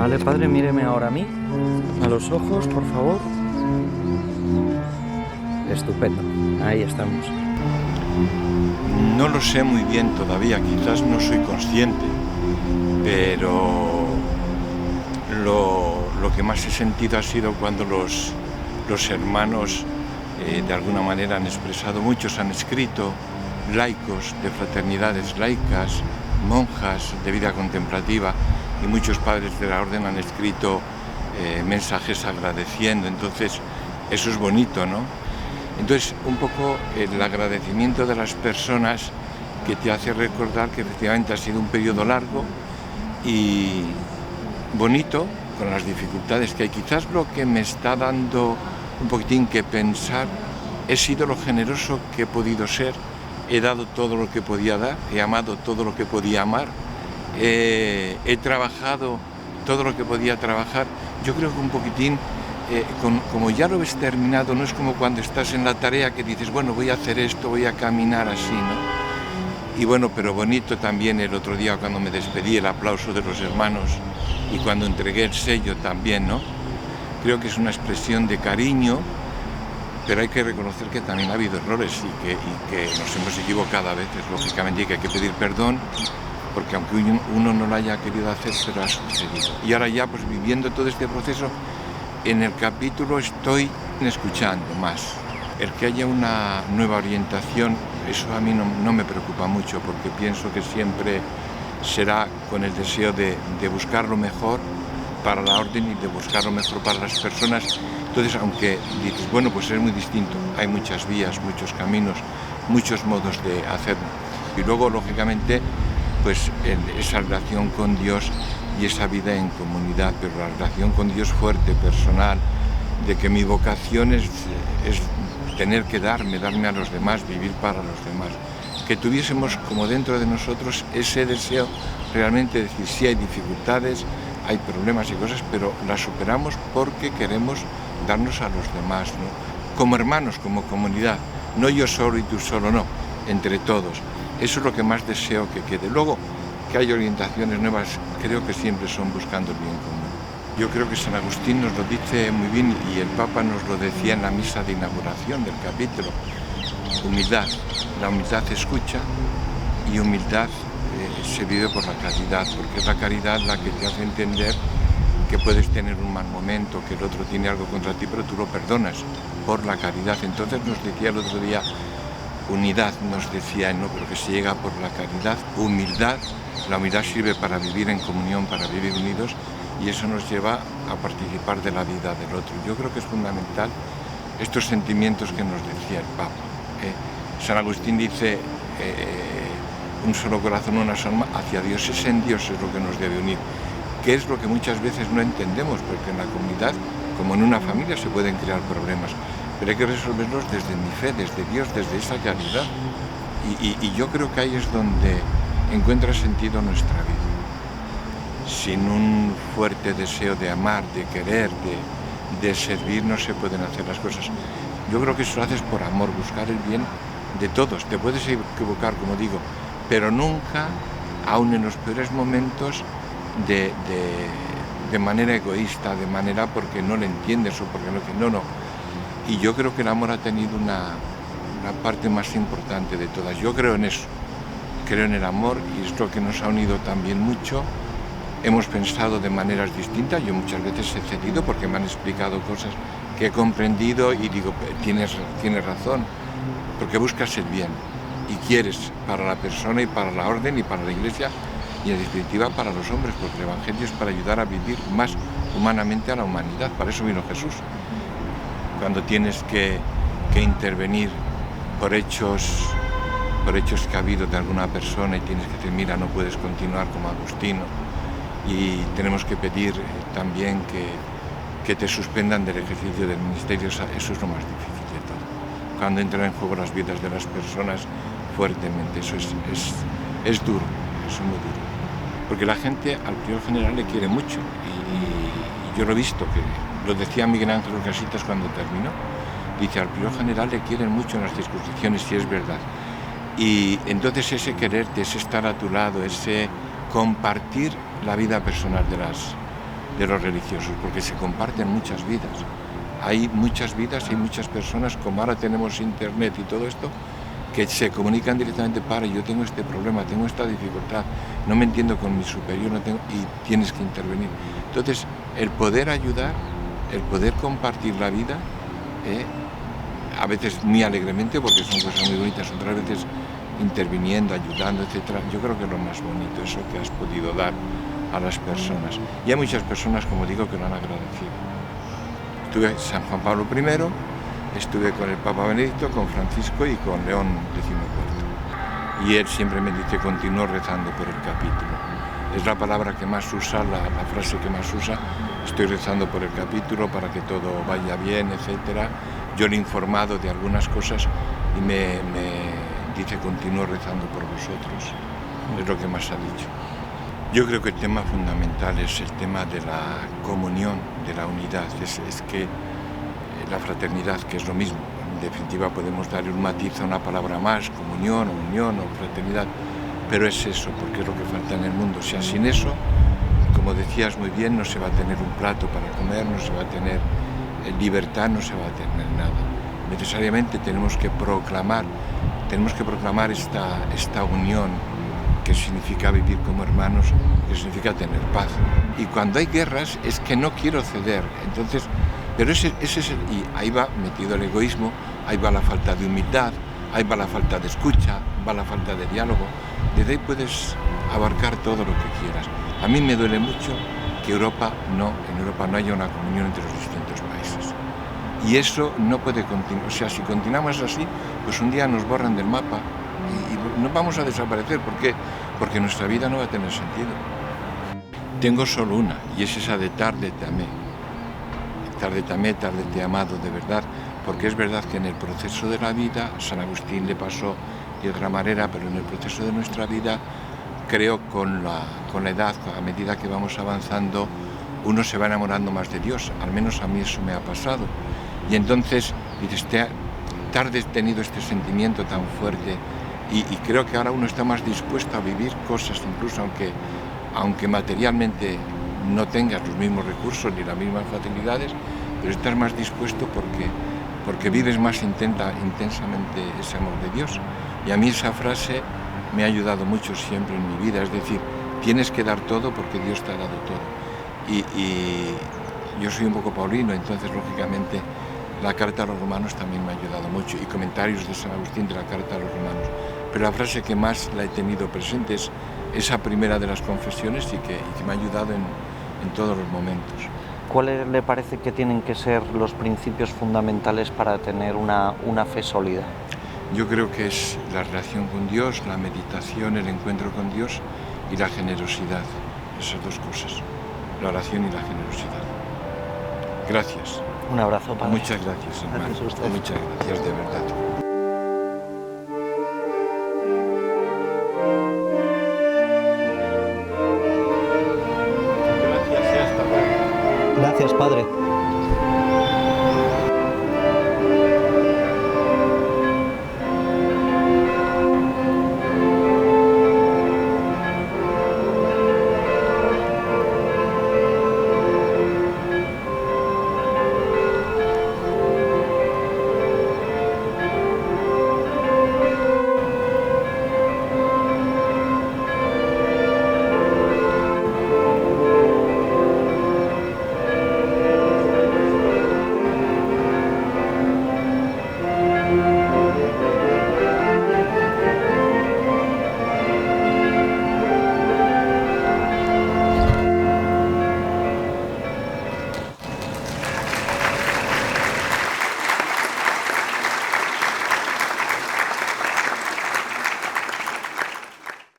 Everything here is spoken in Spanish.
Vale, padre, míreme ahora a mí, a los ojos, por favor. Estupendo, ahí estamos. No lo sé muy bien todavía, quizás no soy consciente, pero lo que más he sentido ha sido cuando los hermanos de alguna manera han expresado, muchos han escrito, laicos de fraternidades laicas, monjas de vida contemplativa, y muchos padres de la orden han escrito mensajes agradeciendo. Entonces eso es bonito, ¿no? Entonces un poco el agradecimiento de las personas que te hace recordar que efectivamente ha sido un periodo largo y bonito, con las dificultades que hay. Quizás lo que me está dando un poquitín que pensar, he sido lo generoso que he podido ser, he dado todo lo que podía dar, he amado todo lo que podía amar, he trabajado todo lo que podía trabajar. Yo creo que un poquitín, como ya lo ves terminado, no es como cuando estás en la tarea que dices, bueno, voy a hacer esto, voy a caminar así, ¿no? Y bueno, pero bonito también el otro día cuando me despedí, el aplauso de los hermanos, y cuando entregué el sello también, ¿no? Creo que es una expresión de cariño, pero hay que reconocer que también ha habido errores y que nos hemos equivocado a veces, lógicamente, y que hay que pedir perdón, porque aunque uno no lo haya querido hacer, pero ha sucedido. Y ahora ya, pues viviendo todo este proceso, en el capítulo estoy escuchando más. El que haya una nueva orientación, eso a mí no me preocupa mucho, porque pienso que siempre será con el deseo de buscar lo mejor para la orden y de buscar lo mejor para las personas. Entonces, aunque dices, bueno, pues es muy distinto, hay muchas vías, muchos caminos, muchos modos de hacerlo. Y luego, lógicamente, pues esa relación con Dios y esa vida en comunidad, pero la relación con Dios fuerte, personal, de que mi vocación es tener que darme a los demás, vivir para los demás. Que tuviésemos como dentro de nosotros ese deseo realmente de decir, sí hay dificultades, hay problemas y cosas, pero las superamos porque queremos darnos a los demás, ¿no? Como hermanos, como comunidad, no yo solo y tú solo, no, entre todos. Eso es lo que más deseo que quede. Luego, que haya orientaciones nuevas, creo que siempre son buscando el bien común. Yo creo que San Agustín nos lo dice muy bien y el Papa nos lo decía en la misa de inauguración del capítulo. Humildad. La humildad escucha y humildad se vive por la caridad, porque es la caridad la que te hace entender que puedes tener un mal momento, que el otro tiene algo contra ti, pero tú lo perdonas por la caridad. Entonces nos decía el otro día, unidad, nos decía, no, pero que se llega por la caridad, humildad. La humildad sirve para vivir en comunión, para vivir unidos, y eso nos lleva a participar de la vida del otro. Yo creo que es fundamental estos sentimientos que nos decía el Papa. San Agustín dice, un solo corazón, una sola alma, hacia Dios. Es en Dios es lo que nos debe unir, que es lo que muchas veces no entendemos, porque en la comunidad, como en una familia, se pueden crear problemas, pero hay que resolverlos desde mi fe, desde Dios, desde esa caridad. Y yo creo que ahí es donde encuentra sentido nuestra vida. Sin un fuerte deseo de amar, de querer, de servir, no se pueden hacer las cosas. Yo creo que eso lo haces por amor, buscar el bien de todos. Te puedes equivocar, como digo, pero nunca, aun en los peores momentos, de manera egoísta, de manera porque no le entiendes o porque no. Y yo creo que el amor ha tenido la parte más importante de todas. Yo creo en eso, creo en el amor, y es lo que nos ha unido también mucho. Hemos pensado de maneras distintas, yo muchas veces he cedido porque me han explicado cosas que he comprendido y digo, tienes razón, porque buscas el bien y quieres para la persona y para la orden y para la Iglesia y en definitiva para los hombres, porque el Evangelio es para ayudar a vivir más humanamente a la humanidad. Para eso vino Jesús. Cuando tienes que intervenir por hechos que ha habido de alguna persona y tienes que decir, mira, no puedes continuar como Agustino, y tenemos que pedir también que te suspendan del ejercicio del ministerio. Eso es lo más difícil de todo. Cuando entran en juego las vidas de las personas fuertemente, eso es duro, es muy duro. Porque la gente al prior general le quiere mucho y yo lo he visto, que lo decía Miguel Ángel Casitas cuando terminó. Dice, al prior general le quieren mucho en las discusiones, y es verdad. Y entonces ese quererte, ese estar a tu lado, ese compartir la vida personal de los religiosos, porque se comparten muchas vidas. Hay muchas vidas, hay muchas personas, como ahora tenemos internet y todo esto, que se comunican directamente para, yo tengo este problema, tengo esta dificultad, no me entiendo con mi superior, y tienes que intervenir. Entonces, el poder ayudar, el poder compartir la vida, a veces muy alegremente, porque son cosas muy bonitas, otras veces interviniendo, ayudando, etcétera. Yo creo que es lo más bonito, eso que has podido dar a las personas. Y hay muchas personas, como digo, que lo han agradecido. Estuve en San Juan Pablo I, estuve con el Papa Benedicto, con Francisco y con León XIV. Y él siempre me dice, continúo rezando por el capítulo. Es la palabra que más usa, la frase que más usa. Estoy rezando por el capítulo para que todo vaya bien, etcétera. Yo le he informado de algunas cosas y me dice, continúo rezando por vosotros. Es lo que más ha dicho. Yo creo que el tema fundamental es el tema de la comunión, de la unidad. Es que la fraternidad, que es lo mismo. En definitiva podemos darle un matiz a una palabra más, comunión o unión o fraternidad, pero es eso, porque es lo que falta en el mundo. O sea, sin eso, como decías muy bien, no se va a tener un plato para comer, no se va a tener libertad, no se va a tener nada. Necesariamente tenemos que proclamar esta unión, que significa vivir como hermanos, que significa tener paz. Y cuando hay guerras es que no quiero ceder. Entonces, pero ese es y ahí va metido el egoísmo, ahí va la falta de humildad, ahí va la falta de escucha, va la falta de diálogo. Desde ahí puedes abarcar todo lo que quieras. A mí me duele mucho que en Europa no haya una comunión entre los distintos países. Y eso no puede continuar. O sea, si continuamos así, pues un día nos borran del mapa y nos vamos a desaparecer. ¿Por qué? Porque nuestra vida no va a tener sentido. Tengo solo una, y es esa de tarde te amé. Tarde te amé, tarde te he amado, de verdad. Porque es verdad que en el proceso de la vida, San Agustín le pasó de otra manera, pero en el proceso de nuestra vida, creo con la edad, a medida que vamos avanzando, uno se va enamorando más de Dios. Al menos a mí eso me ha pasado. Y entonces dices, tarde he tenido este sentimiento tan fuerte y creo que ahora uno está más dispuesto a vivir cosas, incluso aunque materialmente no tengas los mismos recursos ni las mismas facilidades, pero estás más dispuesto porque vives más intensamente ese amor de Dios. Y a mí esa frase me ha ayudado mucho siempre en mi vida, es decir, tienes que dar todo porque Dios te ha dado todo. Y yo soy un poco paulino, entonces lógicamente la carta a los romanos también me ha ayudado mucho, y comentarios de San Agustín de la carta a los romanos. Pero la frase que más la he tenido presente es esa primera de las confesiones y que me ha ayudado en todos los momentos. ¿Cuáles le parece que tienen que ser los principios fundamentales para tener una fe sólida? Yo creo que es la relación con Dios, la meditación, el encuentro con Dios y la generosidad. Esas dos cosas, la oración y la generosidad. Gracias. Un abrazo, padre. Muchas gracias, hermano. Gracias a usted. Muchas gracias, de verdad. Gracias, padre.